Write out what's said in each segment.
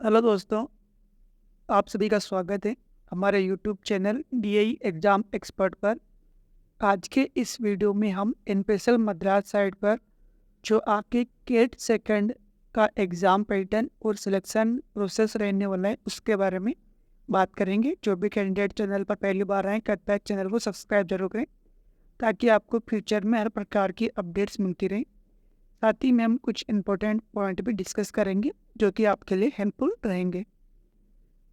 Hello दोस्तों, आप सभी का स्वागत है हमारे YouTube channel DI exam expert पर। आज के इस वीडियो में हम एनपीएसएल मद्रास साइट पर जो आपके केट सेकंड का एग्ज़ाम पैटर्न और सिलेक्शन प्रोसेस रहने वाला है उसके बारे में बात करेंगे। जो भी कैंडिडेट चैनल पर पहली बार आए कृपया चैनल को सब्सक्राइब जरूर करें ताकि आपको फ्यूचर में हर प्रकार की अपडेट्स मिलती रहें। साथ ही में हम कुछ इंपॉर्टेंट पॉइंट भी डिस्कस करेंगे जो कि आपके लिए हेल्पफुल रहेंगे।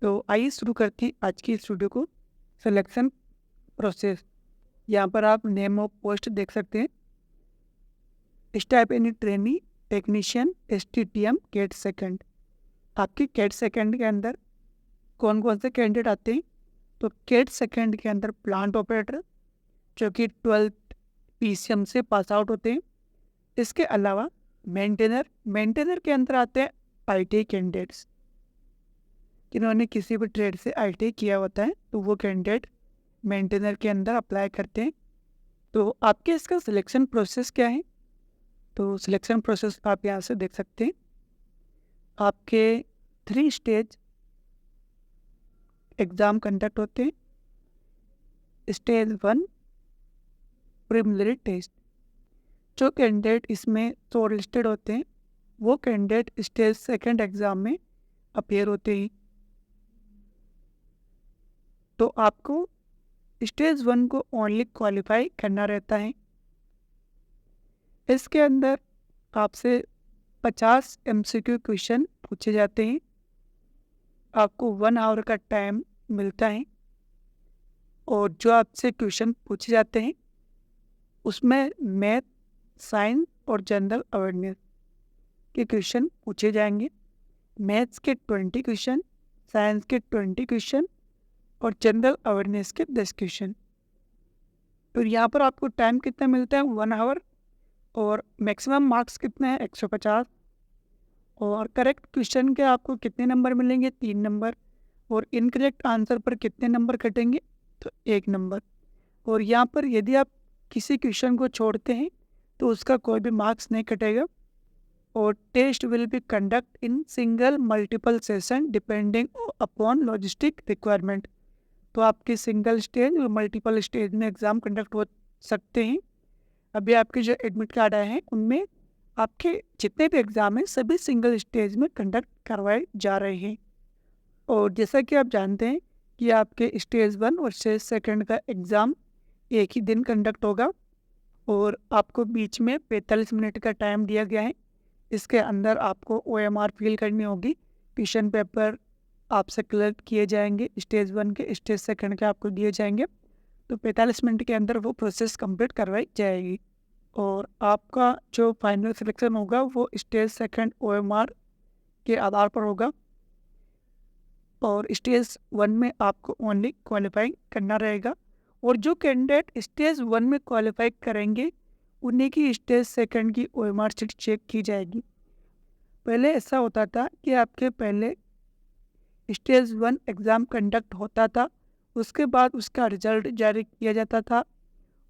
तो आइए शुरू करते हैं आज की इस वीडियो को। सिलेक्शन प्रोसेस, यहाँ पर आप नेम ऑफ पोस्ट देख सकते हैं। Stipendiary trainee technician STTM cat second. आपके कैट सेकंड के अंदर कौन कौन से कैंडिडेट आते हैं? तो कैट सेकंड के अंदर प्लांट ऑपरेटर जो कि 12th पीसीएम से पास आउट होते हैं। इसके अलावा मेंटेनर के अंदर आते हैं आईटी कैंडिडेट्स जिन्होंने किसी भी ट्रेड से आईटी किया होता है, तो वो कैंडिडेट मेंटेनर के अंदर अप्लाई करते हैं। तो आपके इसका सिलेक्शन प्रोसेस क्या है? तो सिलेक्शन प्रोसेस आप यहाँ से देख सकते हैं। आपके 3 स्टेज एग्ज़ाम कंडक्ट होते हैं। Stage 1 preliminary test. जो कैंडिडेट इसमें शॉर्ट लिस्टेड होते हैं वो कैंडिडेट स्टेज 2 एग्ज़ाम में अपीयर होते हैं। तो आपको स्टेज 1 को ओनली क्वालिफाई करना रहता है। इसके अंदर आपसे 50 एमसीक्यू क्वेश्चन पूछे जाते हैं। आपको 1 आवर का टाइम मिलता है और जो आपसे क्वेश्चन पूछे जाते हैं उसमें मैथ, साइंस और जनरल अवेयरनेस के क्वेश्चन पूछे जाएंगे। मैथ्स के 20 क्वेश्चन, साइंस के 20 क्वेश्चन और जनरल अवेयरनेस के 10 क्वेश्चन। तो यहाँ पर आपको टाइम कितना मिलता है? 1 आवर। और मैक्सिमम मार्क्स कितने हैं? 150। और करेक्ट क्वेश्चन के आपको कितने नंबर मिलेंगे? 3 नंबर। और इनकरेक्ट आंसर पर कितने नंबर कटेंगे? तो 1 नंबर। और यहाँ पर यदि आप किसी क्वेश्चन को छोड़ते हैं तो उसका कोई भी मार्क्स नहीं कटेगा। और test will be conduct in single multiple session depending upon logistic requirement. तो आपके सिंगल स्टेज और मल्टीपल स्टेज में एग्ज़ाम कंडक्ट हो सकते हैं। अभी आपके जो एडमिट कार्ड आए हैं उनमें आपके जितने भी एग्ज़ाम हैं सभी सिंगल स्टेज में कंडक्ट करवाए जा रहे हैं। और जैसा कि आप जानते हैं कि आपके स्टेज 1 और स्टेज 2 का एग्ज़ाम एक ही दिन कंडक्ट होगा और आपको बीच में 45 मिनट का टाइम दिया गया है। इसके अंदर आपको ओएमआर फिल करनी होगी। क्वेश्चन पेपर आपसे कलेक्ट किए जाएंगे, स्टेज 1 के, स्टेज 2 के आपको दिए जाएंगे। तो 45 मिनट के अंदर वो प्रोसेस कंप्लीट करवाई जाएगी और आपका जो फाइनल सिलेक्शन होगा वो स्टेज 2 ओएमआर के आधार पर होगा। और स्टेज 1 में आपको ओनली क्वालिफाई करना रहेगा। और जो कैंडिडेट स्टेज 1 में क्वालिफाई करेंगे उन्हीं की स्टेज 2 की ओएमआर शीट चेक की जाएगी। पहले ऐसा होता था कि आपके पहले स्टेज 1 एग्ज़ाम कंडक्ट होता था, उसके बाद उसका रिजल्ट जारी किया जाता था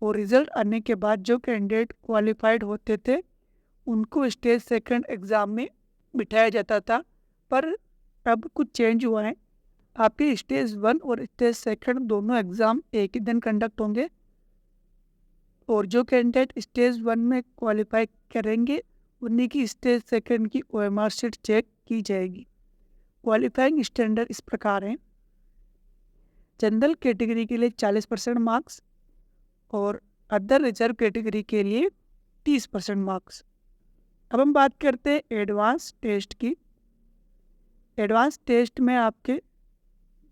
और रिजल्ट आने के बाद जो कैंडिडेट क्वालिफाइड होते थे उनको स्टेज 2 एग्ज़ाम में बिठाया जाता था। पर अब कुछ चेंज हुआ है। आपके स्टेज 1 और स्टेज 2 दोनों एग्ज़ाम एक ही दिन कंडक्ट होंगे और जो कैंडिडेट स्टेज 1 में क्वालिफाई करेंगे उन्हीं की स्टेज 2 की ओएमआर शीट चेक की जाएगी। क्वालिफाइंग स्टैंडर्ड इस प्रकार हैं। जनरल कैटेगरी के लिए 40% मार्क्स और अदर रिजर्व कैटेगरी के लिए 30% मार्क्स। अब हम बात करते हैं एडवांस टेस्ट की। एडवांस टेस्ट में आपके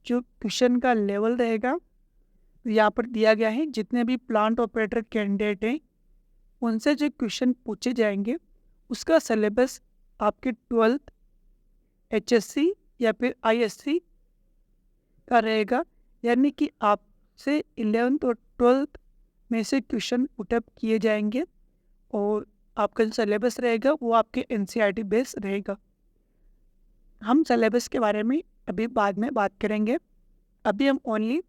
जो क्वेश्चन का लेवल रहेगा यहाँ पर दिया गया है। जितने भी प्लांट ऑपरेटर कैंडिडेट हैं उनसे जो क्वेश्चन पूछे जाएंगे उसका सिलेबस आपके 12th एचएससी या फिर आईएससी का रहेगा। यानी कि आपसे 11th और 12th में से क्वेश्चन पुटअप किए जाएंगे और आपका जो सिलेबस रहेगा वो आपके एनसीईआरटी बेस रहेगा। हम सिलेबस के बारे में अभी बाद में बात करेंगे। अभी हम ओनली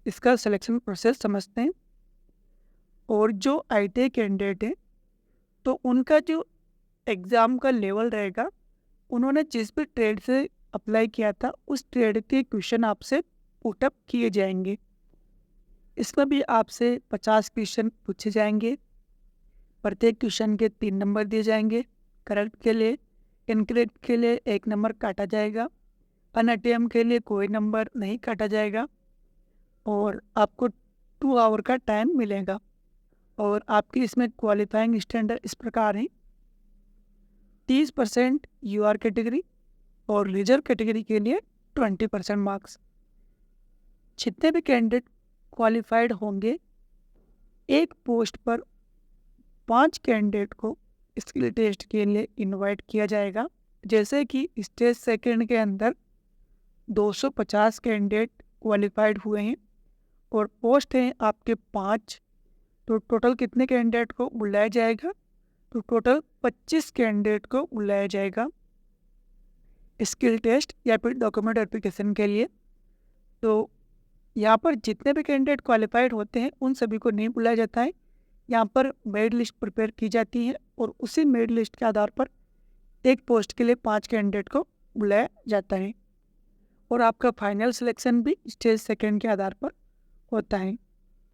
इसका सिलेक्शन प्रोसेस समझते हैं। और जो आईटीआई कैंडिडेट है तो उनका जो एग्ज़ाम का लेवल रहेगा, उन्होंने जिस भी ट्रेड से अप्लाई किया था उस ट्रेड के क्वेश्चन आपसे पुटअप किए जाएंगे। इसमें भी आपसे 50 क्वेश्चन पूछे जाएंगे। प्रत्येक क्वेश्चन के 3 नंबर दिए जाएंगे। करेक्ट के लिए, इनकरेक्ट के लिए 1 नंबर काटा जाएगा, अनअटेम्प्ट के लिए कोई नंबर नहीं काटा जाएगा और आपको 2 आवर का टाइम मिलेगा। और आपकी इसमें क्वालिफाइंग स्टैंडर्ड इस प्रकार है: 30% यूआर कैटेगरी और रिजर्व कैटेगरी के लिए 20% मार्क्स। जितने भी कैंडिडेट क्वालिफाइड होंगे, एक पोस्ट पर 5 कैंडिडेट को स्किल टेस्ट के लिए इनवाइट किया जाएगा। जैसे कि स्टेज सेकंड के अंदर 250 कैंडिडेट क्वालिफाइड हुए हैं और पोस्ट हैं आपके 5, तो टोटल कितने कैंडिडेट को बुलाया जाएगा? तो टोटल 25 कैंडिडेट को बुलाया जाएगा स्किल टेस्ट या फिर डॉक्यूमेंट वेरिफिकेशन के लिए। तो यहाँ पर जितने भी कैंडिडेट क्वालिफाइड होते हैं उन सभी को नहीं बुलाया जाता है। यहाँ पर मेरिट लिस्ट प्रिपेयर की जाती है और उसी मेरिट लिस्ट के आधार पर एक पोस्ट के लिए 5 कैंडिडेट को बुलाया जाता है और आपका फाइनल सिलेक्शन भी स्टेज सेकंड के आधार पर होता है।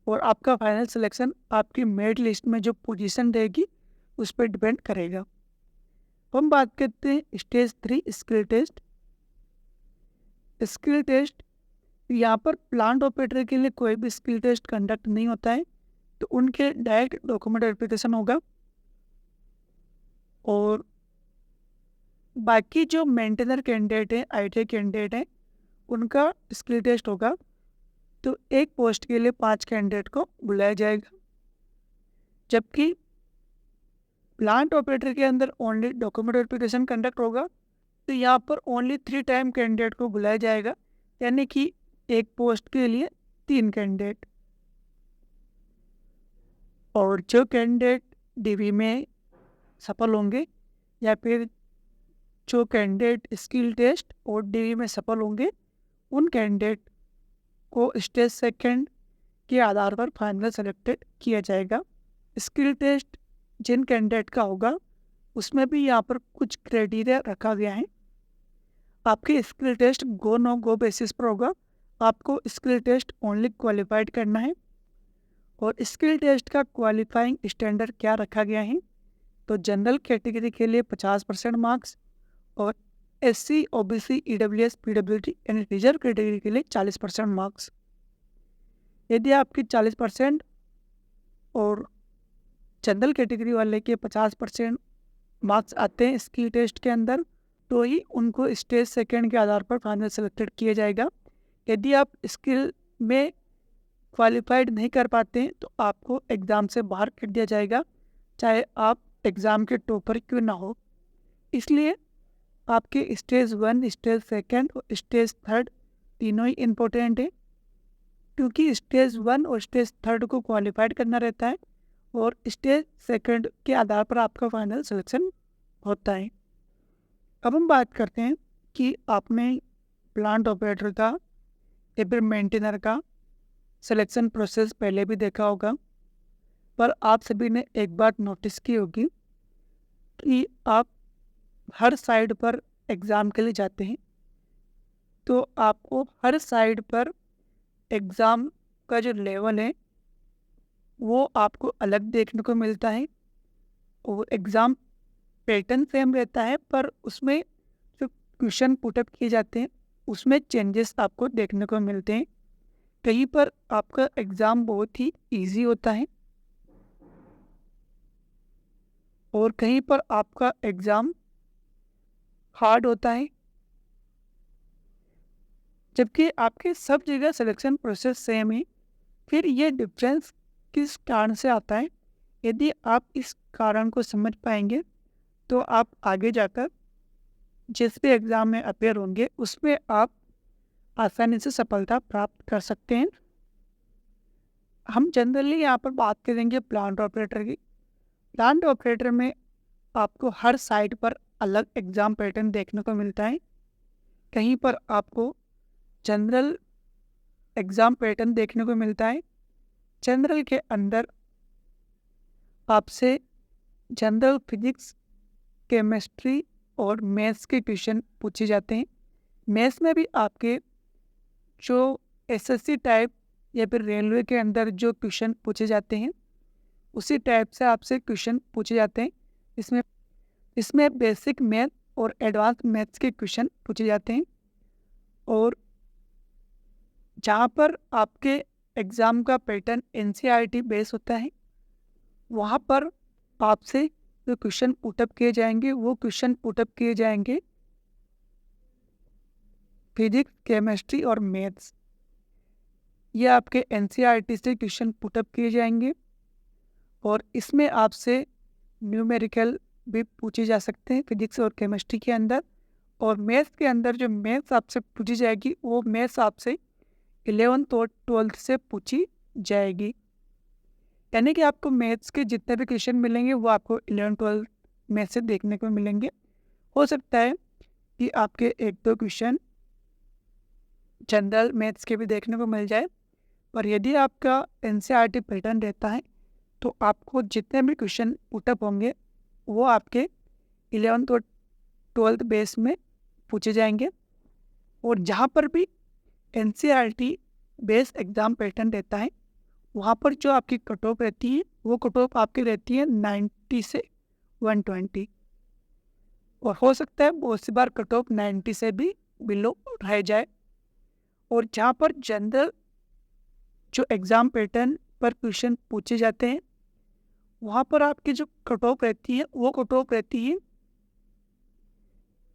और आपका फाइनल सिलेक्शन आपकी मेरिट लिस्ट में जो पोजीशन रहेगी उस पर डिपेंड करेगा। हम बात करते हैं stage 3 skill test. Skill test, यहाँ पर प्लांट ऑपरेटर के लिए कोई भी स्किल टेस्ट कंडक्ट नहीं होता है, तो उनके डायरेक्ट डॉक्यूमेंट वेरिफिकेशन होगा। और बाकी जो मेंटेनर कैंडिडेट हैं, आईटीआई कैंडिडेट हैं, उनका स्किल टेस्ट होगा। तो एक पोस्ट के लिए 5 कैंडिडेट को बुलाया जाएगा, जबकि प्लांट ऑपरेटर के अंदर ओनली डॉक्यूमेंट वेरिफिकेशन कंडक्ट होगा। तो यहाँ पर ओनली 3 टाइम कैंडिडेट को बुलाया जाएगा, यानी कि एक पोस्ट के लिए 3 कैंडिडेट। और जो कैंडिडेट डीवी में सफल होंगे या फिर जो कैंडिडेट स्किल टेस्ट और डीवी में सफल होंगे, उन कैंडिडेट को स्टेज सेकंड के आधार पर फाइनल सेलेक्टेड किया जाएगा। स्किल टेस्ट जिन कैंडिडेट का होगा उसमें भी यहाँ पर कुछ क्राइटेरिया रखा गया है। आपके स्किल टेस्ट गो नो गो बेसिस पर होगा। आपको स्किल टेस्ट ओनली क्वालिफाइड करना है। और स्किल टेस्ट का क्वालिफाइंग स्टैंडर्ड क्या रखा गया है? तो जनरल कैटेगरी के लिए 50% मार्क्स और एससी, ओबीसी, ईडब्ल्यूएस, पीडब्ल्यूडी यानी रिजर्व कैटेगरी के लिए 40% मार्क्स। यदि आपकी 40% और जनरल कैटेगरी वाले के 50% मार्क्स आते हैं स्किल टेस्ट के अंदर, तो ही उनको स्टेज सेकंड के आधार पर फाइनल सेलेक्टेड किया जाएगा। यदि आप स्किल में क्वालिफाइड नहीं कर पाते हैं तो आपको एग्ज़ाम से बाहर कर दिया जाएगा, चाहे आप एग्ज़ाम के टॉपर क्यों ना हो। इसलिए आपके स्टेज 1, स्टेज सेकंड और स्टेज थर्ड तीनों ही इम्पोर्टेंट है, क्योंकि स्टेज 1 और स्टेज थर्ड को क्वालिफाइड करना रहता है और स्टेज सेकंड के आधार पर आपका फाइनल सिलेक्शन होता है। अब हम बात करते हैं कि आपने प्लांट ऑपरेटर का या फिर मेंटेनर का सिलेक्शन प्रोसेस पहले भी देखा होगा, पर आप सभी ने एक बात नोटिस की होगी कि आप हर साइड पर एग्ज़ाम के लिए जाते हैं, तो आपको हर साइड पर एग्ज़ाम का जो लेवल है वो आपको अलग देखने को मिलता है और एग्ज़ाम पैटर्न सेम रहता है, पर उसमें जो क्वेश्चन पुटअप किए जाते हैं उसमें चेंजेस आपको देखने को मिलते हैं। कहीं पर आपका एग्ज़ाम बहुत ही इजी होता है और कहीं पर आपका एग्ज़ाम हार्ड होता है, जबकि आपके सब जगह सिलेक्शन प्रोसेस सेम है। फिर ये डिफरेंस किस कारण से आता है? यदि आप इस कारण को समझ पाएंगे तो आप आगे जाकर जिस भी एग्ज़ाम में अपेयर होंगे उसमें आप आसानी से सफलता प्राप्त कर सकते हैं। हम जनरली यहाँ पर बात करेंगे प्लांट ऑपरेटर की। प्लांट ऑपरेटर में आपको हर साइड पर अलग एग्ज़ाम पैटर्न देखने को मिलता है। कहीं पर आपको जनरल एग्ज़ाम पैटर्न देखने को मिलता है। जनरल के अंदर आपसे जनरल फिजिक्स, केमिस्ट्री और मैथ्स के क्वेश्चन पूछे जाते हैं। मैथ्स में भी आपके जो एसएससी टाइप या फिर रेलवे के अंदर जो क्वेश्चन पूछे जाते हैं उसी टाइप से आपसे क्वेश्चन पूछे जाते हैं। इसमें इसमें बेसिक मैथ और एडवांस मैथ्स के क्वेश्चन पूछे जाते हैं। और जहाँ पर आपके एग्ज़ाम का पैटर्न एनसीईआरटी बेस होता है, वहाँ पर आपसे जो क्वेश्चन पुटअप किए जाएंगे वो क्वेश्चन पुटअप किए जाएंगे फिजिक्स, केमिस्ट्री और मैथ्स। ये आपके एनसीईआरटी से क्वेश्चन पुटअप किए जाएंगे और इसमें आपसे न्यूमेरिकल भी पूछे जा सकते हैं फिजिक्स और केमिस्ट्री के अंदर। और मैथ्स के अंदर जो मैथ्स आपसे पूछी जाएगी वो मैथ्स आपसे 11th और 12th से पूछी जाएगी। यानी कि आपको मैथ्स के जितने भी क्वेश्चन मिलेंगे वो आपको 11th-12th में से देखने को मिलेंगे। हो सकता है कि आपके एक दो क्वेश्चन जनरल मैथ्स के भी देखने को मिल जाए, पर यदि आपका एनसीईआरटी पैटर्न रहता है तो आपको जितने भी क्वेश्चन पुटअप होंगे वो आपके 11th और 12th बेस में पूछे जाएंगे। और जहाँ पर भी एनसीईआरटी बेस एग्ज़ाम पैटर्न रहता है वहाँ पर जो आपकी कट ऑफ रहती है वो कट ऑफ आपकी रहती है 90 से 120। और हो सकता है बहुत सी बार कट ऑफ 90 से भी बिलो रह जाए। और जहाँ पर जनरल जो एग्ज़ाम पैटर्न पर क्वेश्चन पूछे जाते हैं वहाँ पर आपकी जो कट ऑफ रहती है वो कट ऑफ रहती है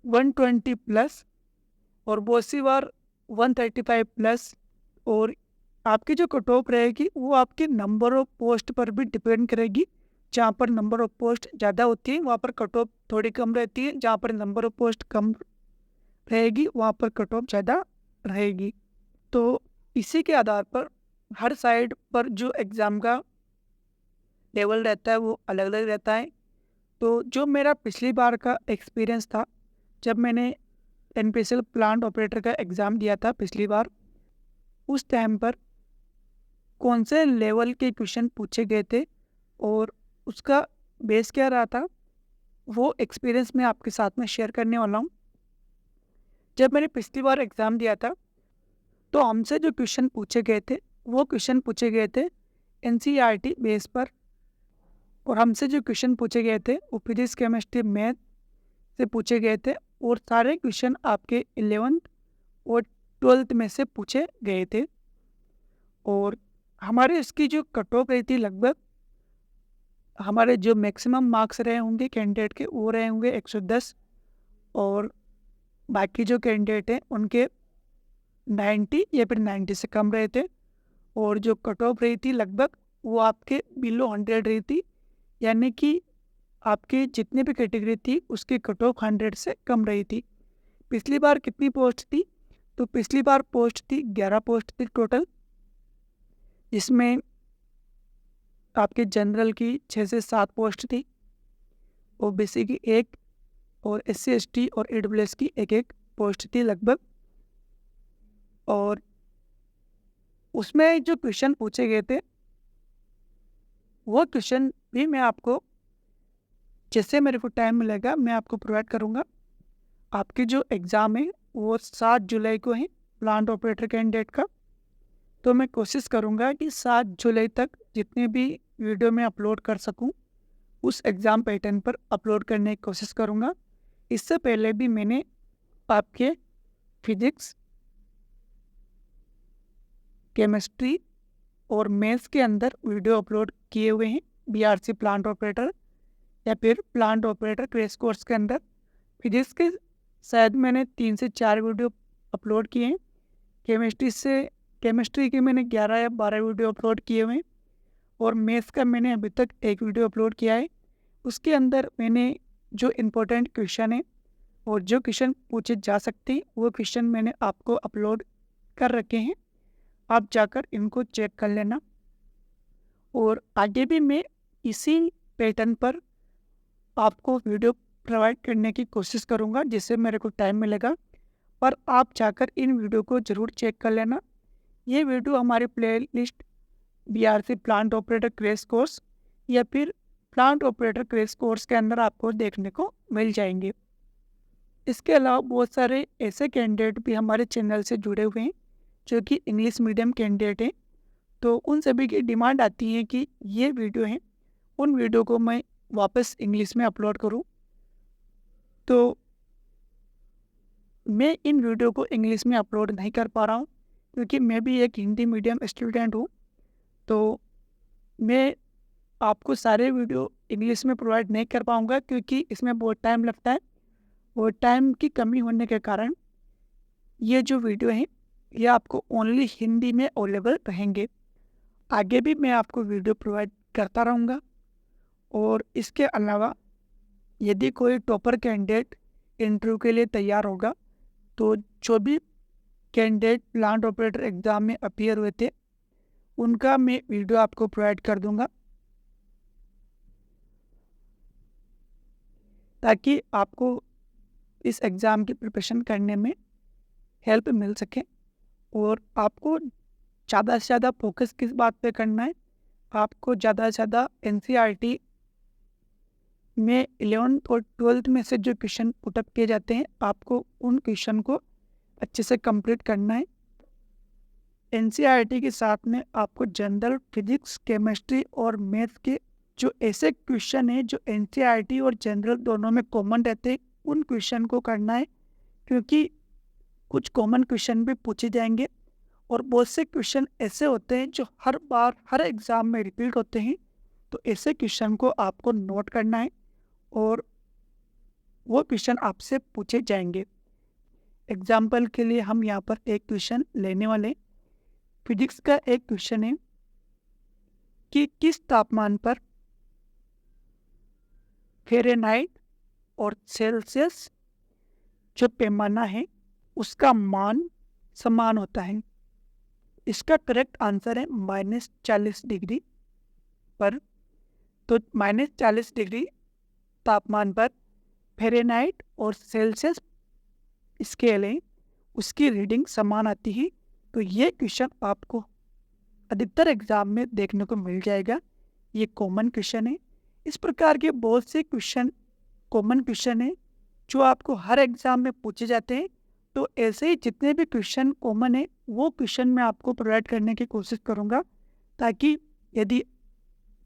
120 प्लस और बहुत सी बार 135 प्लस। और आपकी जो कट ऑफ रहेगी वो आपके नंबर ऑफ पोस्ट पर भी डिपेंड करेगी। जहाँ पर नंबर ऑफ पोस्ट ज़्यादा होती है वहाँ पर कट ऑफ थोड़ी कम रहती है, जहाँ पर नंबर ऑफ पोस्ट कम रहेगी वहाँ पर कट ऑफ ज़्यादा रहेगी। तो इसी के आधार पर हर साइड पर जो एग्ज़ाम का लेवल रहता है वो अलग अलग रहता है। तो जो मेरा पिछली बार का एक्सपीरियंस था जब मैंने एनपीसीएल प्लांट ऑपरेटर का एग्ज़ाम दिया था पिछली बार, उस टाइम पर कौन से लेवल के क्वेश्चन पूछे गए थे और उसका बेस क्या रहा था वो एक्सपीरियंस मैं आपके साथ में शेयर करने वाला हूँ। जब मैंने पिछली बार एग्ज़ाम दिया था तो हमसे जो क्वेश्चन पूछे गए थे वो क्वेश्चन पूछे गए थे एनसीईआरटी बेस पर। और हमसे जो क्वेश्चन पूछे गए थे वो फिजिक्स, केमिस्ट्री, मैथ से पूछे गए थे और सारे क्वेश्चन आपके 11th और 12th में से पूछे गए थे। और हमारे इसकी जो कट ऑफ रही थी लगभग हमारे जो मैक्सिमम मार्क्स रहे होंगे कैंडिडेट के वो रहे होंगे 110 और बाकी जो कैंडिडेट हैं उनके 90 या फिर 90 से कम रहे थे। और जो कट ऑफ रही थी लगभग वो आपके बिलो 100 रही थी, यानी कि आपकी जितनी भी कैटेगरी थी उसकी कट ऑफ 100 से कम रही थी। पिछली बार कितनी पोस्ट थी? तो पिछली बार पोस्ट थी 11 पोस्ट थी टोटल, जिसमें आपके जनरल की 6 से 7 पोस्ट थी, ओबीसी की 1 और SC ST और AWS की 1-1 पोस्ट थी लगभग। और उसमें जो क्वेश्चन पूछे गए थे वो क्वेश्चन भी मैं आपको जैसे मेरे को टाइम मिलेगा मैं आपको प्रोवाइड करूँगा। आपके जो एग्ज़ाम है वो 7 जुलाई को है प्लांट ऑपरेटर कैंडिडेट का। तो मैं कोशिश करूँगा कि 7 जुलाई तक जितने भी वीडियो मैं अपलोड कर सकूँ उस एग्ज़ाम पैटर्न पर अपलोड करने की कोशिश करूँगा। इससे पहले भी मैंने आपके फिजिक्स, केमिस्ट्री और मैथ्स के अंदर वीडियो अपलोड किए हुए हैं BRC प्लांट ऑपरेटर या फिर प्लांट ऑपरेटर क्रैश कोर्स के अंदर। फिजिक्स के शायद मैंने 3 से 4 वीडियो अपलोड किए हैं। केमिस्ट्री के मैंने 11 या 12 वीडियो अपलोड किए हुए हैं और मैथ्स का मैंने अभी तक 1 वीडियो अपलोड किया है। उसके अंदर मैंने जो इम्पोर्टेंट क्वेश्चन है और जो क्वेश्चन पूछे जा सकते हैं वो क्वेश्चन मैंने आपको अपलोड कर रखे हैं, आप जाकर इनको चेक कर लेना। और आगे भी मैं इसी पैटर्न पर आपको वीडियो प्रोवाइड करने की कोशिश करूंगा जिससे मेरे को टाइम मिलेगा, पर आप जाकर इन वीडियो को ज़रूर चेक कर लेना। ये वीडियो हमारे playlist BRC plant operator crash course या फिर प्लांट ऑपरेटर क्रैश कोर्स के अंदर आपको देखने को मिल जाएंगे। इसके अलावा बहुत सारे ऐसे कैंडिडेट भी हमारे चैनल से जुड़े हुए हैं जो कि इंग्लिश मीडियम कैंडिडेट हैं। तो उन सभी की डिमांड आती है कि ये वीडियो है, उन वीडियो को मैं वापस इंग्लिश में अपलोड करूं। तो मैं इन वीडियो को इंग्लिश में अपलोड नहीं कर पा रहा हूं क्योंकि मैं भी एक हिंदी मीडियम स्टूडेंट हूं। तो मैं आपको सारे वीडियो इंग्लिश में प्रोवाइड नहीं कर पाऊंगा क्योंकि इसमें बहुत टाइम लगता है और टाइम की कमी होने के कारण ये जो वीडियो है ये आपको ओनली हिंदी में अवेलेबल रहेंगे। आगे भी मैं आपको वीडियो प्रोवाइड करता रहूँगा। और इसके अलावा यदि कोई टॉपर कैंडिडेट इंटरव्यू के लिए तैयार होगा तो जो भी कैंडिडेट प्लांट ऑपरेटर एग्ज़ाम में अपीयर हुए थे उनका मैं वीडियो आपको प्रोवाइड कर दूंगा ताकि आपको इस एग्ज़ाम की प्रिपरेशन करने में हेल्प मिल सके। और आपको ज़्यादा से ज़्यादा फोकस किस बात पे करना है, आपको ज़्यादा से ज़्यादा एनसीईआरटी में 11th और 12th में से जो क्वेश्चन पुटअप किए जाते हैं आपको उन क्वेश्चन को अच्छे से कंप्लीट करना है। एनसीईआरटी के साथ में आपको जनरल फिजिक्स, केमिस्ट्री और मैथ के जो ऐसे क्वेश्चन हैं जो एनसीईआरटी और जनरल दोनों में कॉमन रहते हैं उन क्वेश्चन को करना है क्योंकि कुछ कॉमन क्वेश्चन भी पूछे जाएंगे और बहुत से क्वेश्चन ऐसे होते हैं जो हर बार हर एग्ज़ाम में रिपीट होते हैं। तो ऐसे क्वेश्चन को आपको नोट करना है और वो क्वेश्चन आपसे पूछे जाएंगे। एग्जाम्पल के लिए हम यहाँ पर एक क्वेश्चन लेने वाले। फिजिक्स का एक क्वेश्चन है कि किस तापमान पर फ़ारेनहाइट और सेल्सियस जो पैमाना है उसका मान समान होता है। इसका करेक्ट आंसर है -40 डिग्री पर। तो -40 डिग्री तापमान पर फ़ारेनहाइट और सेल्सियस स्केल है उसकी रीडिंग समान आती है। तो ये क्वेश्चन आपको अधिकतर एग्जाम में देखने को मिल जाएगा। ये कॉमन क्वेश्चन है। इस प्रकार के बहुत से क्वेश्चन कॉमन क्वेश्चन है जो आपको हर एग्जाम में पूछे जाते हैं। तो ऐसे ही जितने भी क्वेश्चन कॉमन है वो क्वेश्चन मैं आपको प्रोवाइड करने की कोशिश करूँगा ताकि यदि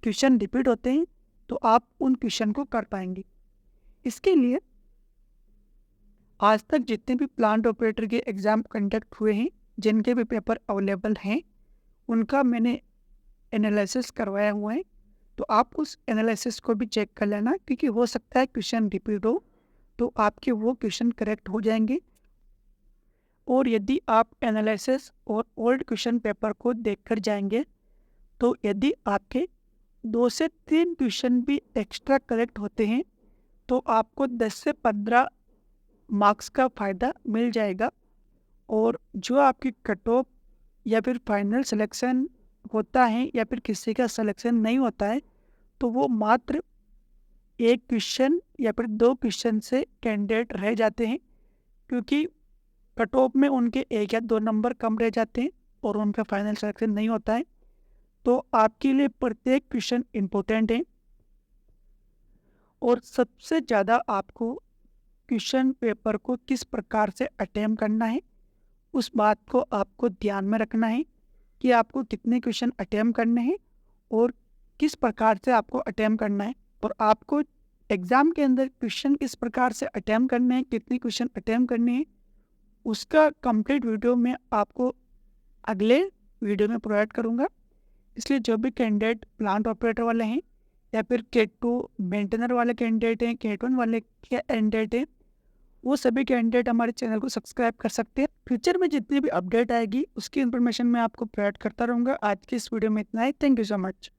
क्वेश्चन रिपीट होते हैं तो आप उन क्वेश्चन को कर पाएंगे। इसके लिए आज तक जितने भी प्लांट ऑपरेटर के एग्ज़ाम कंडक्ट हुए हैं जिनके भी पेपर अवेलेबल हैं उनका मैंने एनालिसिस करवाया हुआ है। तो आप उस एनालिसिस को भी चेक कर लेना क्योंकि हो सकता है क्वेश्चन रिपीट हो तो आपके वो क्वेश्चन करेक्ट हो जाएंगे। और यदि आप एनालिसिस और ओल्ड क्वेश्चन पेपर को देखकर जाएंगे तो यदि आपके 2 से 3 क्वेश्चन भी एक्स्ट्रा करेक्ट होते हैं तो आपको 10 से 15 मार्क्स का फ़ायदा मिल जाएगा। और जो आपकी कट ऑफ या फिर फाइनल सिलेक्शन होता है या फिर किसी का सिलेक्शन नहीं होता है तो वो मात्र 1 क्वेश्चन या फिर 2 क्वेश्चन से कैंडिडेट रह जाते हैं क्योंकि कट ऑफ में उनके 1 या 2 नंबर कम रह जाते हैं और उनका फाइनल सिलेक्शन नहीं होता है। तो आपके लिए प्रत्येक क्वेश्चन इम्पोर्टेंट है और सबसे ज़्यादा आपको क्वेश्चन पेपर को किस प्रकार से अटेम्प्ट करना है उस बात को आपको ध्यान में रखना है कि आपको कितने क्वेश्चन अटेम्प्ट करने हैं और किस प्रकार से आपको अटेम्प्ट करना है। और आपको एग्ज़ाम के अंदर क्वेश्चन किस प्रकार से अटेम्प्ट करने हैं, कितने क्वेश्चन अटेम्प्ट करने हैं, उसका कंप्लीट वीडियो मैं आपको अगले वीडियो में प्रोवाइड करूँगा। इसलिए जो भी कैंडिडेट प्लांट ऑपरेटर वाले हैं या फिर K2 मेंटेनर वाले कैंडिडेट हैं, K1 वाले कैंडिडेट हैं, वो सभी कैंडिडेट हमारे चैनल को सब्सक्राइब कर सकते हैं। फ्यूचर में जितनी भी अपडेट आएगी उसकी इन्फॉर्मेशन मैं आपको प्रोवाइड करता रहूँगा। आज की इस वीडियो में इतना ही। Thank you so much.